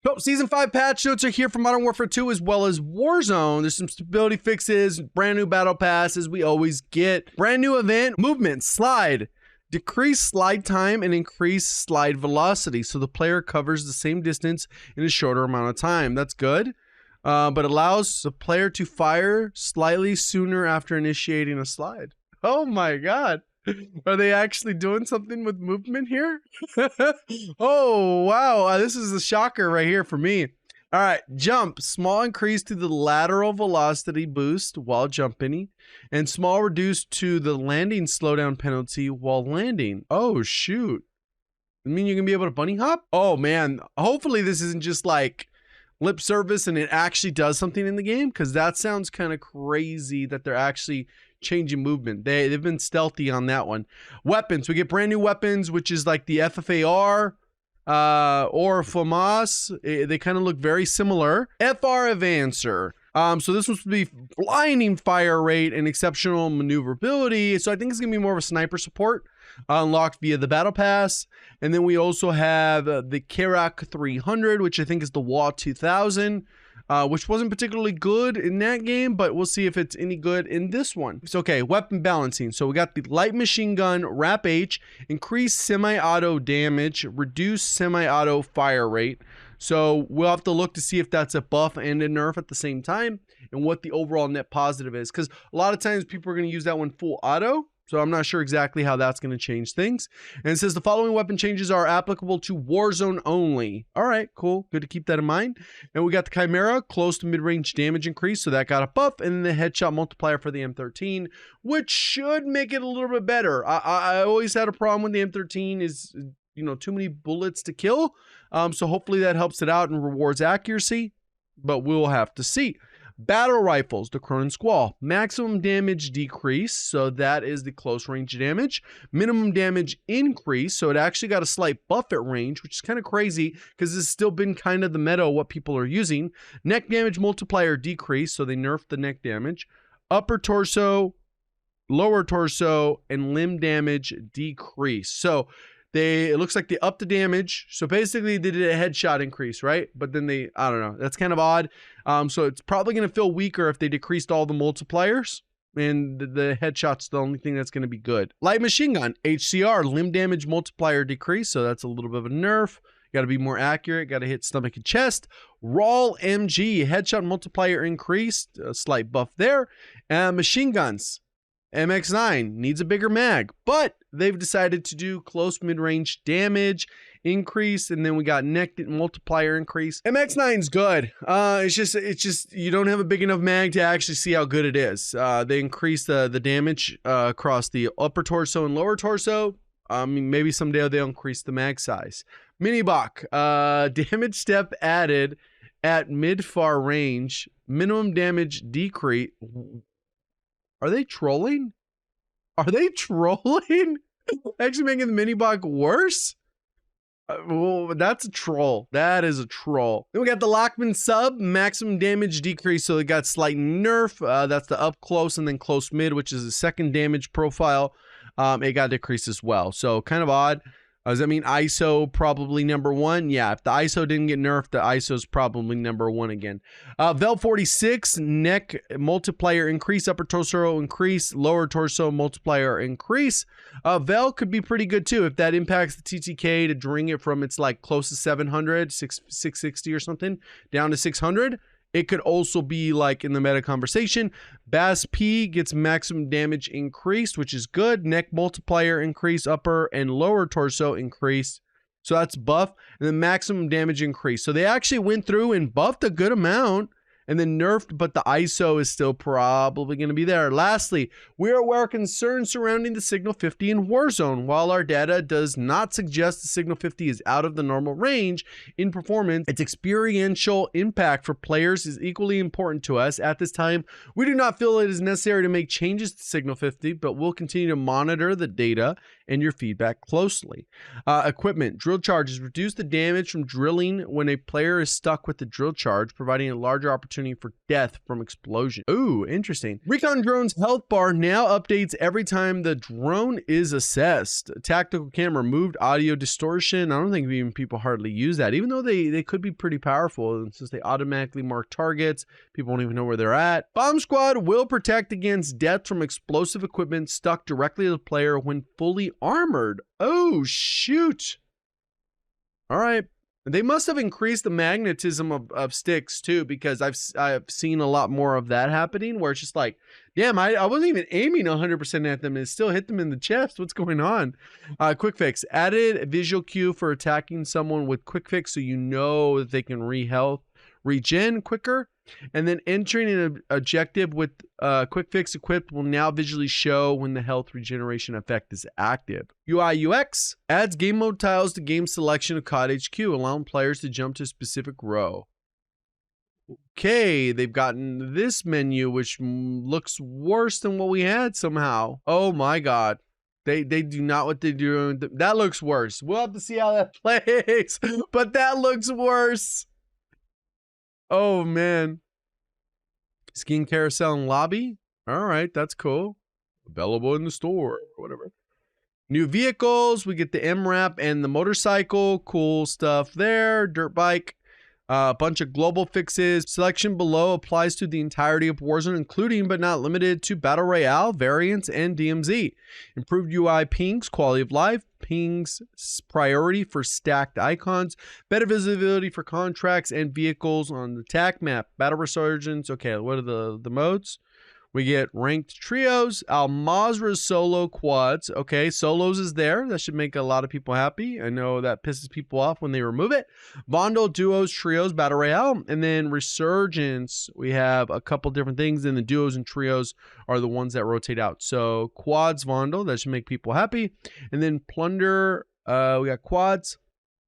So, Season 5 patch notes are here for Modern Warfare 2 as well as Warzone. There's some stability fixes, brand new battle passes we always get. Brand new event, movement, slide. Decrease slide time and increase slide velocity. So the player covers the same distance in a shorter amount of time. That's good. But allows the player to fire slightly sooner after initiating a slide. Oh my God. Are they actually doing something with movement here? Oh, wow. This is a shocker right here for me. All right. Jump. Small increase to the lateral velocity boost while jumping. And small reduce to the landing slowdown penalty while landing. Oh, shoot. I mean, you're going to be able to bunny hop? Oh, man. Hopefully this isn't just like lip service and it actually does something in the game, because that sounds kind of crazy that they're actually changing movement. They've been stealthy on that one. Weapons. We get brand new weapons, which is like the FFAR or FAMAS. They kind of look very similar. FR Advancer. So this was to be blinding fire rate and exceptional maneuverability. So I think it's going to be more of a sniper support unlocked via the battle pass. And then we also have the Karak 300, which I think is the WA 2000. Which wasn't particularly good in that game, but we'll see if it's any good in this one. So, okay, weapon balancing. So we got the light machine gun, Rap H, increase semi-auto damage, reduce semi-auto fire rate. So we'll have to look to see if that's a buff and a nerf at the same time, and what the overall net positive is. Because a lot of times people are going to use that one full auto. So I'm not sure exactly how that's going to change things. And it says the following weapon changes are applicable to Warzone only. All right, cool. Good to keep that in mind. And we got the Chimera, close to mid-range damage increase. So that got a buff. And then the headshot multiplier for the M13, which should make it a little bit better. I always had a problem with the M13 is, you know, too many bullets to kill. So hopefully that helps it out and rewards accuracy. But we'll have to see. Battle rifles, the Cronin Squall, maximum damage decrease, so that is the close range damage. Minimum damage increase, so it actually got a slight buff at range, which is kind of crazy because it's still been kind of the meta of what people are using. Neck damage multiplier decrease, so they nerfed the neck damage. Upper torso, lower torso, and limb damage decrease. So it looks like they upped the damage. So basically they did a headshot increase, right? But then I don't know, that's kind of odd. So it's probably going to feel weaker if they decreased all the multipliers, and the headshot's the only thing that's going to be good. Light machine gun, HCR, limb damage multiplier decrease. So that's a little bit of a nerf. Got to be more accurate. Got to hit stomach and chest. Raw MG, headshot multiplier increased, a slight buff there. Machine guns. MX9 needs a bigger mag, but they've decided to do close mid-range damage increase, and then we got neck multiplier increase. MX9's good. It's just you don't have a big enough mag to actually see how good it is. They increase the damage across the upper torso and lower torso. Maybe someday they'll increase the mag size. Mini-Bach, damage step added at mid-far range. Minimum damage decrease. Are they trolling? Are they trolling? Actually making the Mini-Bach worse? Well, that's a troll. That is a troll. Then we got the Lockman sub, maximum damage decrease. So it got slight nerf. That's the up close and then close mid, which is the second damage profile. It got decreased as well. So kind of odd. Does that mean ISO probably number one? Yeah, if the ISO didn't get nerfed, the ISO is probably number one again. Vel 46, neck multiplier increase, upper torso increase, lower torso multiplier increase. Vel could be pretty good too if that impacts the TTK to bring it from its like close to 700, 660 or something, down to 600. It could also be like in the meta conversation. Bass P gets maximum damage increased, which is good. Neck multiplier increase, upper and lower torso increase. So that's buff. And then maximum damage increase. So they actually went through and buffed a good amount and then nerfed, but the ISO is still probably going to be there. Lastly, we are aware of concerns surrounding the Signal 50 in Warzone. While our data does not suggest the Signal 50 is out of the normal range in performance, its experiential impact for players is equally important to us. At this time, we do not feel it is necessary to make changes to Signal 50, but we'll continue to monitor the data and your feedback closely. Equipment, drill charges reduce the damage from drilling when a player is stuck with the drill charge, providing a larger opportunity for death from explosion. Ooh, interesting. Recon drone's health bar now updates every time the drone is assessed. Tactical camera, moved audio distortion. I don't think even people hardly use that, even though they could be pretty powerful since they automatically mark targets. People don't even know where they're at. Bomb squad will protect against death from explosive equipment stuck directly to the player when fully armored. Oh, shoot. All right. They must have increased the magnetism of sticks too, because I've seen a lot more of that happening where it's just like, damn, I wasn't even aiming 100% at them and it still hit them in the chest. What's going on? Quick fix, added visual cue for attacking someone with quick fix so you know that they can regen quicker. And then entering an objective with quick fix equipped will now visually show when the health regeneration effect is active. UI UX adds game mode tiles to game selection of COD HQ, allowing players to jump to a specific row. Okay, they've gotten this menu, which looks worse than what we had somehow. Oh my God. They do not what they're doing. That looks worse. We'll have to see how that plays, but that looks worse. Oh man. Skiing carousel and lobby. All right, that's cool. Available in the store or whatever. New vehicles. We get the MRAP and the motorcycle. Cool stuff there. Dirt bike. A bunch of global fixes. Selection below applies to the entirety of Warzone, including but not limited to Battle Royale, variants, and DMZ. Improved UI pings, quality of life, pings priority for stacked icons, better visibility for contracts and vehicles on the TAC map, battle resurgence. Okay, what are the modes? We get ranked trios, Al Mazrah solo quads. Okay, solos is there. That should make a lot of people happy. I know that pisses people off when they remove it. Vondel, duos, trios, battle royale. And then resurgence, we have a couple different things. And the duos and trios are the ones that rotate out. So quads, Vondel, that should make people happy. And then plunder, we got quads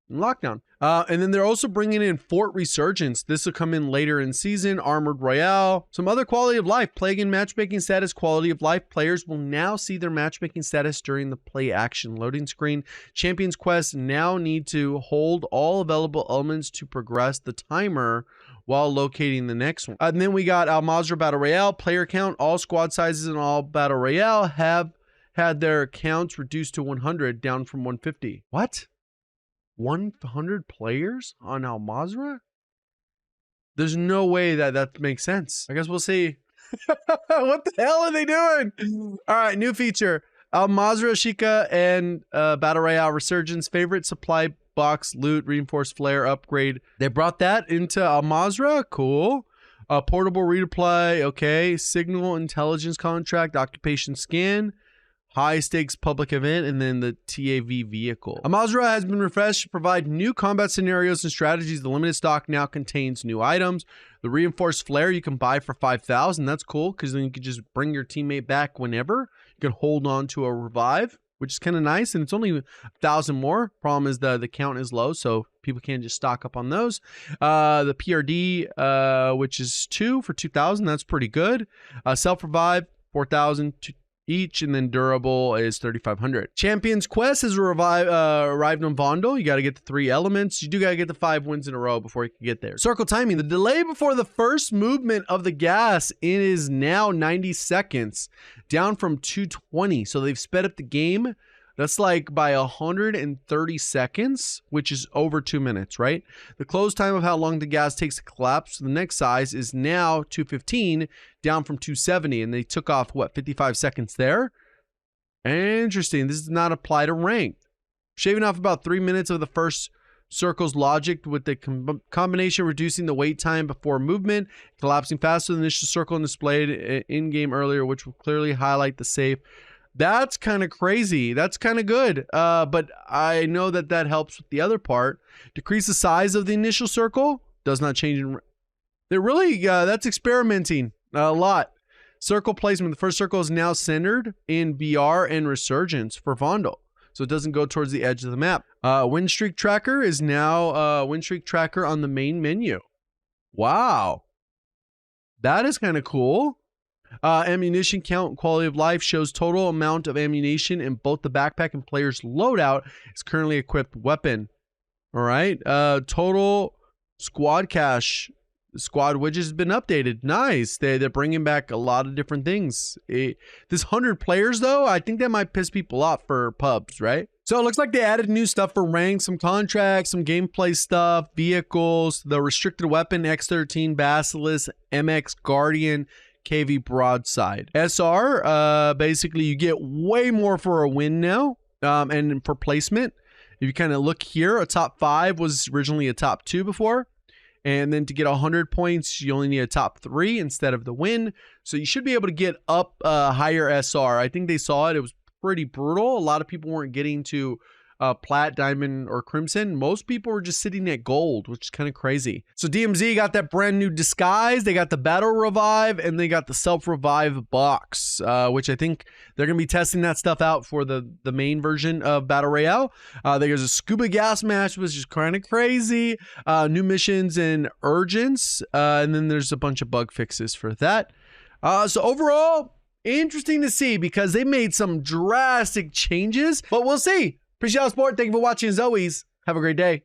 and lockdown. And then they're also bringing in Fort Resurgence. This will come in later in season. Armored Royale. Some other quality of life. Plague and matchmaking status. Quality of life. Players will now see their matchmaking status during the play action loading screen. Champions Quest now need to hold all available elements to progress the timer while locating the next one. And then we got Al Mazrah Battle Royale. Player count. All squad sizes in all Battle Royale have had their counts reduced to 100, down from 150. What? 100 players on Al Mazrah? There's no way that makes sense. I guess we'll see. What the hell are they doing? All right, new feature. Al Mazrah Shika and Battle Royale Resurgence favorite supply box loot reinforced flare upgrade. They brought that into Al Mazrah. Cool. Portable resupply. Okay. Signal intelligence contract. Occupation scan. High stakes public event, and then the TAV vehicle. Al Mazrah has been refreshed to provide new combat scenarios and strategies. The limited stock now contains new items. The reinforced flare you can buy for 5,000. That's cool because then you can just bring your teammate back whenever. You can hold on to a revive, which is kind of nice, and it's only 1,000 more. Problem is the count is low, so people can't just stock up on those. The PRD, which is 2 for 2,000. That's pretty good. Self revive 4,000 each, and then durable is 3,500. Champions Quest has arrived on Vondel. You got to get the 3 elements. You do got to get the 5 wins in a row before you can get there. Circle timing. The delay before the first movement of the gas is now 90 seconds, down from 220. So they've sped up the game. That's like by 130 seconds, which is over 2 minutes, right? The close time of how long the gas takes to collapse to the next size is now 215, down from 270, and they took off, what, 55 seconds there? Interesting. This does not apply to ranked. Shaving off about 3 minutes of the first circle's logic with the combination reducing the wait time before movement, collapsing faster than the initial circle and displayed in-game earlier, which will clearly highlight the safe. That's kind of crazy. That's kind of good. But I know that helps with the other part. Decrease the size of the initial circle. Does not change. They're really, that's experimenting a lot. Circle placement. The first circle is now centered in BR and Resurgence for Vondel, so it doesn't go towards the edge of the map. Win streak tracker is now win streak tracker on the main menu. Wow. That is kind of cool. Ammunition count and quality of life shows total amount of ammunition in both the backpack and player's loadout is currently equipped weapon. All right. Total squad cache. The squad widget has been updated. Nice. They're bringing back a lot of different things. This 100 players, though, I think that might piss people off for pubs, right? So it looks like they added new stuff for ranks, some contracts, some gameplay stuff, vehicles, the restricted weapon, X13, Basilisk, MX Guardian, KV Broadside. SR, basically you get way more for a win now, and for placement. If you kind of look here, a top 5 was originally a top 2 before. And then to get 100 points, you only need a top 3 instead of the win. So you should be able to get up higher SR. I think they saw it. It was pretty brutal. A lot of people weren't getting to plat, diamond, or crimson. Most people were just sitting at gold, which is kind of crazy. So DMZ got that brand new disguise. They got the battle revive, and they got the self-revive box, which I think they're going to be testing that stuff out for the main version of Battle Royale. There's a scuba gas match, which is kind of crazy. New missions and urgents. And then there's a bunch of bug fixes for that. So overall, interesting to see because they made some drastic changes, but we'll see. Appreciate all the support. Thank you for watching as always. Have a great day.